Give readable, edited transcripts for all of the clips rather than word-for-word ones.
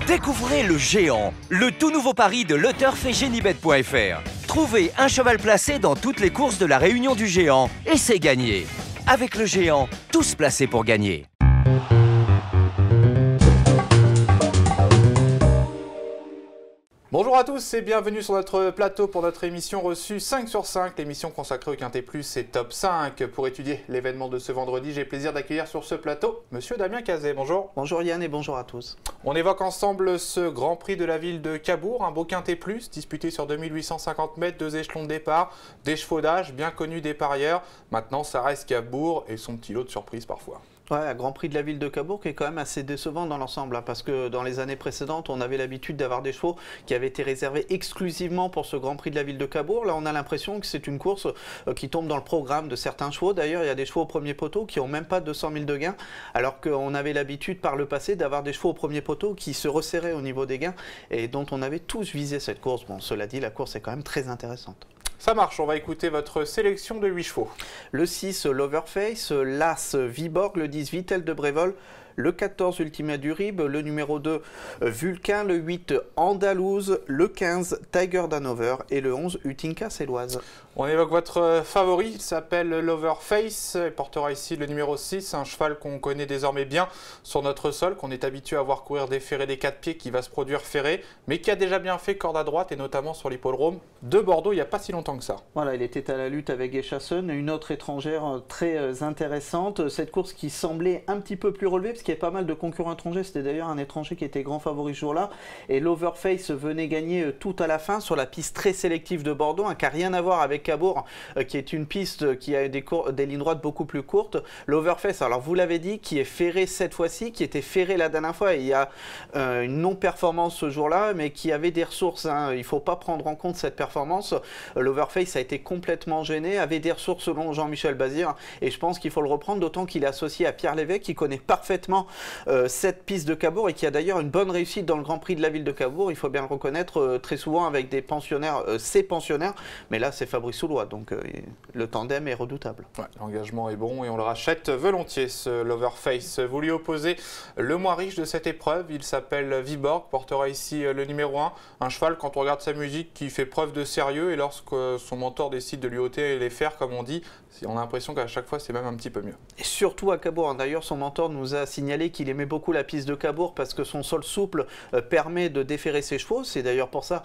Découvrez le Géant, le tout nouveau pari de LeTurf et Genibet.fr. Trouvez un cheval placé dans toutes les courses de la Réunion du Géant et c'est gagné. Avec le Géant, tous placés pour gagner. Bonjour à tous et bienvenue sur notre plateau pour notre émission reçue 5 sur 5, l'émission consacrée au Quintet Plus et Top 5. Pour étudier l'événement de ce vendredi, j'ai le plaisir d'accueillir sur ce plateau Monsieur Damien Cazet. Bonjour. Bonjour Yann et bonjour à tous. On évoque ensemble ce Grand Prix de la ville de Cabourg, un beau Quintet Plus disputé sur 2850 mètres, 2 échelons de départ, des chevaudages bien connus des parieurs. Maintenant, ça reste Cabourg et son petit lot de surprises parfois. Ouais, un Grand Prix de la ville de Cabourg qui est quand même assez décevant dans l'ensemble, parce que dans les années précédentes, on avait l'habitude d'avoir des chevaux qui avaient été réservés exclusivement pour ce Grand Prix de la ville de Cabourg. Là, on a l'impression que c'est une course qui tombe dans le programme de certains chevaux. D'ailleurs, il y a des chevaux au premier poteau qui n'ont même pas 200 000 de gains, alors qu'on avait l'habitude par le passé d'avoir des chevaux au premier poteau qui se resserraient au niveau des gains et dont on avait tous visé cette course. Bon, cela dit, la course est quand même très intéressante. Ça marche, on va écouter votre sélection de 8 chevaux. Le 6, l'Overface, l'As, Viborg, le 10, Vitel de Brévol, le 14, Ultima Durib, le numéro 2, Vulcain, le 8, Andalouse, le 15, Tiger d'Hanover et le 11, Utinka Céloise. On évoque votre favori, il s'appelle l'Overface, il portera ici le numéro 6, un cheval qu'on connaît désormais bien sur notre sol, qu'on est habitué à voir courir des ferrés des 4 pieds, qui va se produire ferré, mais qui a déjà bien fait corde à droite et notamment sur l'hippodrome de Bordeaux il n'y a pas si longtemps que ça. Voilà, il était à la lutte avec Echassen, une autre étrangère très intéressante. Cette course qui semblait un petit peu plus relevée, parce qu'il y avait pas mal de concurrents étrangers, c'était d'ailleurs un étranger qui était grand favori ce jour-là, et l'Overface venait gagner tout à la fin sur la piste très sélective de Bordeaux, qui n'a rien à voir avec Cabourg, qui est une piste qui a des lignes droites beaucoup plus courtes. L'Overface, alors vous l'avez dit, qui est ferré cette fois-ci, qui était ferré la dernière fois, et il y a une non-performance ce jour-là, mais qui avait des ressources, il ne faut pas prendre en compte cette performance. L'Overface a été complètement gêné, avait des ressources selon Jean-Michel Bazir, et je pense qu'il faut le reprendre, d'autant qu'il est associé à Pierre Lévesque, qui connaît parfaitement cette piste de Cabourg et qui a d'ailleurs une bonne réussite dans le Grand Prix de la ville de Cabourg, il faut bien le reconnaître, très souvent avec des pensionnaires, ses pensionnaires, mais là c'est Fabrice Soulois, donc le tandem est redoutable. Ouais, l'engagement est bon et on le rachète volontiers, ce l'Overface. Vous lui opposez le moins riche de cette épreuve, il s'appelle Viborg, portera ici le numéro 1, un cheval quand on regarde sa musique qui fait preuve de sérieux et lorsque son mentor décide de lui ôter les fers comme on dit, on a l'impression qu'à chaque fois c'est même un petit peu mieux. Et surtout à Cabourg, d'ailleurs son mentor nous a signalé qu'il aimait beaucoup la piste de Cabourg parce que son sol souple permet de déferrer ses chevaux, c'est d'ailleurs pour ça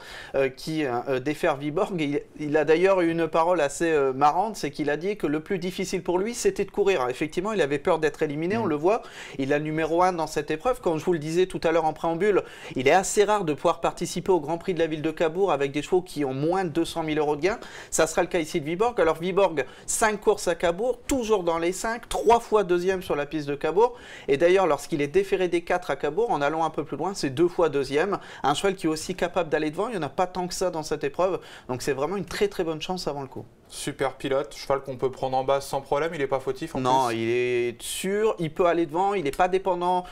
qu'il défère Viborg. Il a d'ailleurs eu une parole assez marrante, c'est qu'il a dit que le plus difficile pour lui c'était de courir. Alors, effectivement il avait peur d'être éliminé, on le voit, il a le numéro 1 dans cette épreuve, comme je vous le disais tout à l'heure en préambule, il est assez rare de pouvoir participer au Grand Prix de la ville de Cabourg avec des chevaux qui ont moins de 200 000 € de gains, ça sera le cas ici de Viborg. Alors Viborg, 5 courses à Cabourg, toujours dans les 5, 3 fois deuxième sur la piste de Cabourg, et d'ailleurs lorsqu'il est déféré des 4 à Cabourg, en allant un peu plus loin, c'est 2 fois deuxième, un cheval qui est aussi capable d'aller devant, il n'y en a pas tant que ça dans cette épreuve, donc c'est vraiment une très très bonne chance avant le coup. Super pilote, cheval qu'on peut prendre en base sans problème, il n'est pas fautif en plus. Non, il est sûr, il peut aller devant, il n'est pas dépendant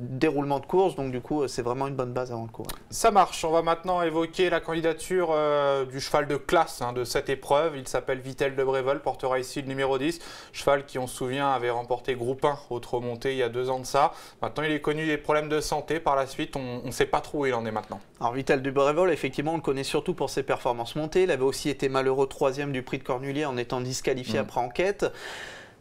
déroulement de course, donc du coup c'est vraiment une bonne base avant le cours. Ça marche, on va maintenant évoquer la candidature du cheval de classe de cette épreuve, il s'appelle Vitel de Brévol, portera ici le numéro 10, cheval qui on se souvient avait remporté groupe 1 au trot monté il y a 2 ans de ça, maintenant il est connu des problèmes de santé par la suite, on ne sait pas trop où il en est maintenant. Alors Vitel de Brévol, effectivement on le connaît surtout pour ses performances montées, il avait aussi été malheureux 3e du prix de Cornulier en étant disqualifié après enquête.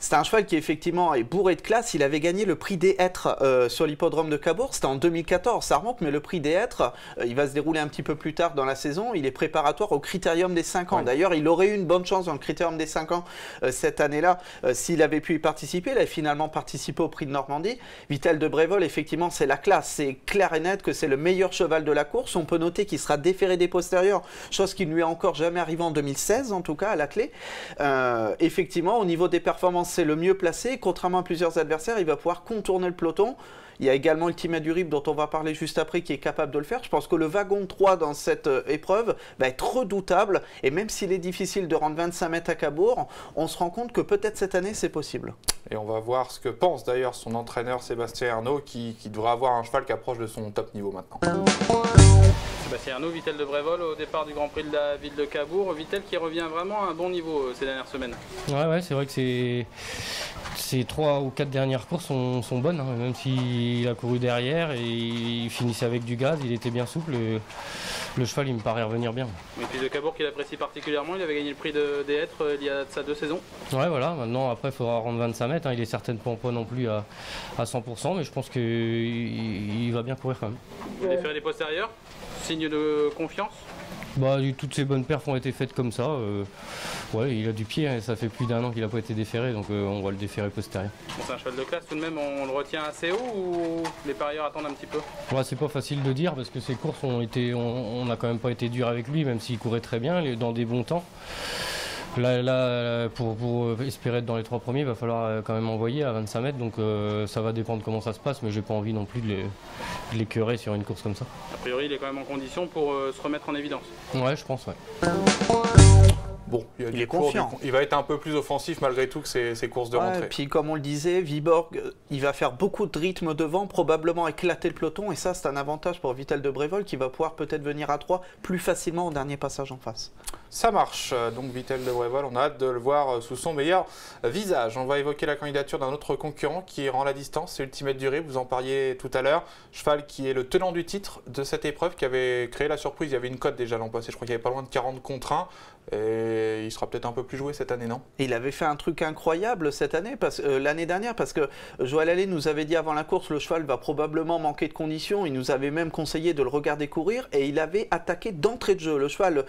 C'est un cheval qui effectivement est bourré de classe, il avait gagné le prix des Hêtres sur l'hippodrome de Cabourg, c'était en 2014, ça remonte, mais le prix des Hêtres, il va se dérouler un petit peu plus tard dans la saison, il est préparatoire au Critérium des 5 ans. D'ailleurs, il aurait eu une bonne chance dans le Critérium des 5 ans cette année-là, s'il avait pu y participer, il a finalement participé au prix de Normandie. Vitel de Brévol, effectivement, c'est la classe, c'est clair et net que c'est le meilleur cheval de la course, on peut noter qu'il sera déféré des postérieurs, chose qui ne lui est encore jamais arrivée en 2016, en tout cas, à la clé. Effectivement, au niveau des performances, c'est le mieux placé, contrairement à plusieurs adversaires, il va pouvoir contourner le peloton. Il y a également Ultima Durib dont on va parler juste après qui est capable de le faire. Je pense que le wagon 3 dans cette épreuve va être redoutable et même s'il est difficile de rendre 25 mètres à Cabourg, on se rend compte que peut-être cette année c'est possible. Et on va voir ce que pense d'ailleurs son entraîneur Sébastien Ernaud qui devrait avoir un cheval qui approche de son top niveau maintenant. Sébastien Ernaud, Vitel de Brévol au départ du Grand Prix de la ville de Cabourg. Vitel qui revient vraiment à un bon niveau ces dernières semaines. Ouais, c'est vrai que Ces 3 ou 4 dernières courses sont bonnes, hein, même s'il a couru derrière et il finissait avec du gaz, il était bien souple. Le cheval, il me paraît revenir bien. Et puis de Cabourg qu'il apprécie particulièrement, il avait gagné le prix des Hêtres il y a de ça 2 saisons. Ouais, voilà, maintenant après il faudra rendre 25 mètres, hein. Il est certainement pas non plus à 100%, mais je pense qu'il va bien courir quand même. Il déférait des postérieurs, signe de confiance. Bah, toutes ces bonnes perfs ont été faites comme ça. Ouais, il a du pied, hein, ça fait plus d'1 an qu'il n'a pas été déféré, donc on va le déférer postérieur. Bon, c'est un cheval de classe tout de même, on le retient assez haut ou les parieurs attendent un petit peu? Ouais, c'est pas facile de dire parce que ces courses on n'a quand même pas été dur avec lui, même s'il courait très bien, dans des bons temps. Là pour espérer être dans les 3 premiers, il va falloir quand même envoyer à 25 mètres, donc ça va dépendre comment ça se passe, mais j'ai pas envie non plus de l'écœurer sur une course comme ça. A priori, il est quand même en condition pour se remettre en évidence. Ouais, je pense, ouais. Bon, il est confiant. Il va être un peu plus offensif malgré tout que ses courses de rentrée. Et puis comme on le disait, Viborg, il va faire beaucoup de rythme devant, probablement éclater le peloton, et ça c'est un avantage pour Vitel de Brévol qui va pouvoir peut-être venir à 3 plus facilement au dernier passage en face. Ça marche, donc Vitel de Brévol, on a hâte de le voir sous son meilleur visage. On va évoquer la candidature d'un autre concurrent qui rend la distance, c'est Ultimate du Rib, vous en parliez tout à l'heure. Cheval qui est le tenant du titre de cette épreuve, qui avait créé la surprise, il y avait une cote déjà l'an passé, je crois qu'il y avait pas loin de 40 contre 1. Et il sera peut-être un peu plus joué cette année, non? Et il avait fait un truc incroyable cette année, l'année dernière, parce que Joël Allais nous avait dit avant la course, le cheval va probablement manquer de conditions. Il nous avait même conseillé de le regarder courir et il avait attaqué d'entrée de jeu. Le cheval,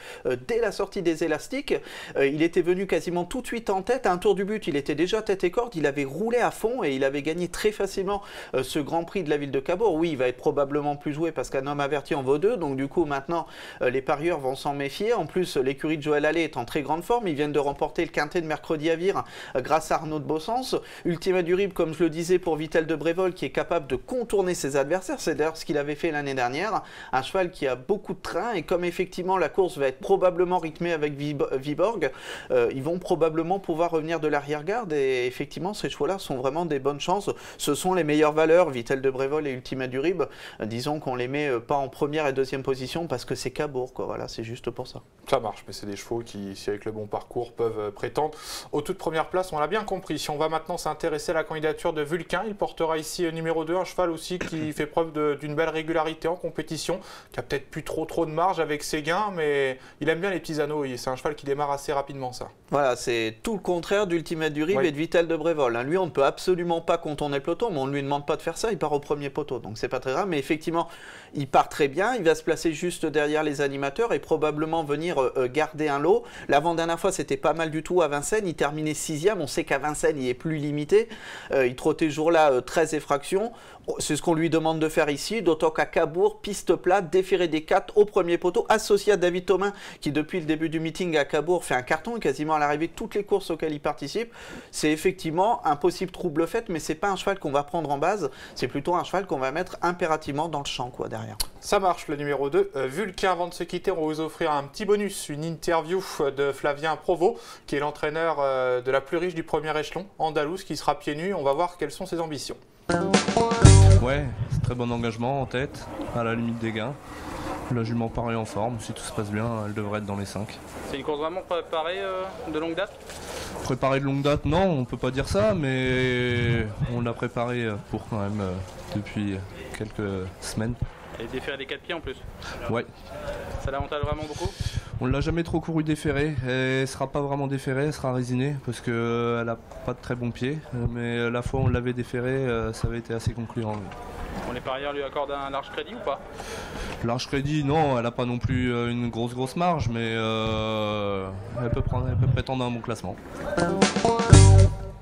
dès la sortie des élastiques, il était venu quasiment tout de suite en tête. À un tour du but, il était déjà tête et corde. Il avait roulé à fond et il avait gagné très facilement ce Grand Prix de la ville de Cabourg. Oui, il va être probablement plus joué parce qu'un homme averti en vaut 2. Donc du coup, maintenant, les parieurs vont s'en méfier. En plus, l'écurie de Joël Allais est en très grande forme. Ils viennent de remporter le quintet de mercredi à Vire grâce à Arnaud de Bossens. Ultima du Rib, comme je le disais, pour Vitel de Brévol, qui est capable de contourner ses adversaires. C'est d'ailleurs ce qu'il avait fait l'année dernière. Un cheval qui a beaucoup de train et comme effectivement la course va être probablement rythmée avec Viborg, ils vont probablement pouvoir revenir de l'arrière-garde et effectivement ces chevaux-là sont vraiment des bonnes chances. Ce sont les meilleures valeurs, Vitel de Brévol et Ultima du Rib. Disons qu'on les met pas en première et deuxième position parce que c'est Cabourg, quoi. Voilà, c'est juste pour ça. Ça marche, mais c'est des chevaux qui, si avec le bon parcours, peuvent prétendre aux toutes premières places. On l'a bien compris. Si on va maintenant s'intéresser à la candidature de Vulcain, il portera ici numéro 2, un cheval aussi qui fait preuve d'une belle régularité en compétition, qui a peut-être plus trop de marge avec ses gains, mais il aime bien les petits anneaux. C'est un cheval qui démarre assez rapidement, ça. Voilà, c'est tout le contraire d'Ultimate du Rib et de Vitel de Brévol. Lui, on ne peut absolument pas contourner le peloton, mais on ne lui demande pas de faire ça, il part au premier poteau, donc c'est pas très grave. Mais effectivement, il part très bien, il va se placer juste derrière les animateurs et probablement venir garder un lot. L'avant-dernière fois, c'était pas mal du tout à Vincennes, il terminait 6e, on sait qu'à Vincennes, il est plus limité. Il trottait ce jour-là 13 effractions. C'est ce qu'on lui demande de faire ici, d'autant qu'à Cabourg, piste plate, déféré des 4 au premier poteau, associé à David Thomain, qui depuis le début du meeting à Cabourg fait un carton, quasiment à l'arrivée de toutes les courses auxquelles il participe. C'est effectivement un possible trouble fait, mais c'est pas un cheval qu'on va prendre en base, c'est plutôt un cheval qu'on va mettre impérativement dans le champ, quoi, derrière. Ça marche, le numéro 2. Vulcain, avant de se quitter, on va vous offrir un petit bonus, une interview de Flavien Provost, qui est l'entraîneur de la plus riche du premier échelon, Andalouse, qui sera pieds nus. On va voir quelles sont ses ambitions. Ouais, c'est très bon engagement en tête, à la limite des gains. La jument paraît en forme, si tout se passe bien, elle devrait être dans les 5. C'est une course vraiment préparée de longue date? Préparée de longue date, non, on peut pas dire ça, mais on l'a préparée pour quand même depuis quelques semaines. Et déféré des 4 pieds en plus? Ouais. Ça l'avantage vraiment beaucoup? On l'a jamais trop couru déféré, elle sera pas vraiment déférée, elle sera résinée parce qu'elle a pas de très bons pieds, mais la fois où on l'avait déférée, ça avait été assez concluant. Bon, les parieurs lui accordent un large crédit ou pas? Large crédit, non, elle n'a pas non plus une grosse marge, mais elle peut prétendre à un bon classement.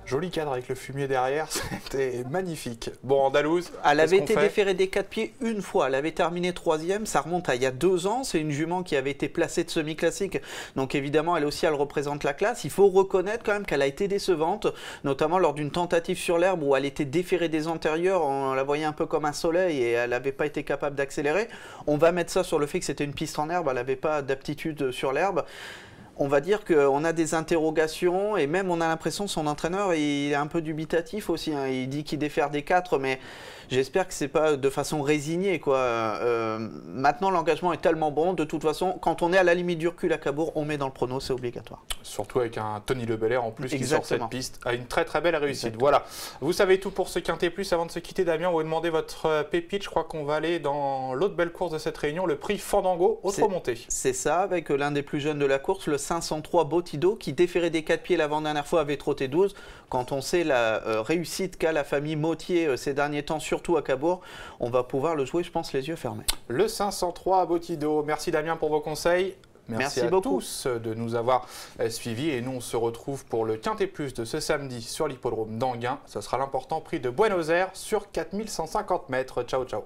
Joli cadre avec le fumier derrière, c'était magnifique. Bon, Andalouse, elle avait été déférée des 4 pieds une fois, elle avait terminé 3e, ça remonte à il y a 2 ans, c'est une jument qui avait été placée de semi-classique, donc évidemment elle aussi elle représente la classe. Il faut reconnaître quand même qu'elle a été décevante, notamment lors d'une tentative sur l'herbe où elle était déférée des antérieurs, on la voyait un peu comme un soleil et elle n'avait pas été capable d'accélérer. On va mettre ça sur le fait que c'était une piste en herbe, elle n'avait pas d'aptitude sur l'herbe. On va dire qu'on a des interrogations et même on a l'impression son entraîneur il est un peu dubitatif aussi. Hein. Il dit qu'il défère des 4, mais j'espère que c'est pas de façon résignée, quoi. Maintenant, l'engagement est tellement bon. De toute façon, quand on est à la limite du recul à Cabourg, on met dans le prono, c'est obligatoire. Surtout avec un Tony Lebelair en plus qui sort cette piste à une très très belle réussite. Exactement. Voilà, vous savez tout pour ce Quintet Plus. Avant de se quitter, Damien, on va demander votre pépite. Je crois qu'on va aller dans l'autre belle course de cette réunion, le prix Fandango, autre montée. C'est ça, avec l'un des plus jeunes de la course, le 503 Botido, qui déférait des 4 pieds l'avant-dernière fois, avait trotté 12. Quand on sait la réussite qu'a la famille Mautier ces derniers temps, surtout à Cabourg, on va pouvoir le jouer, je pense, les yeux fermés. Le 503 Botido. Merci Damien pour vos conseils. Merci à beaucoup. tous de nous avoir suivis et nous on se retrouve pour le Quintet Plus de ce samedi sur l'hippodrome d'Anguin. Ce sera l'important prix de Buenos Aires sur 4150 mètres. Ciao ciao.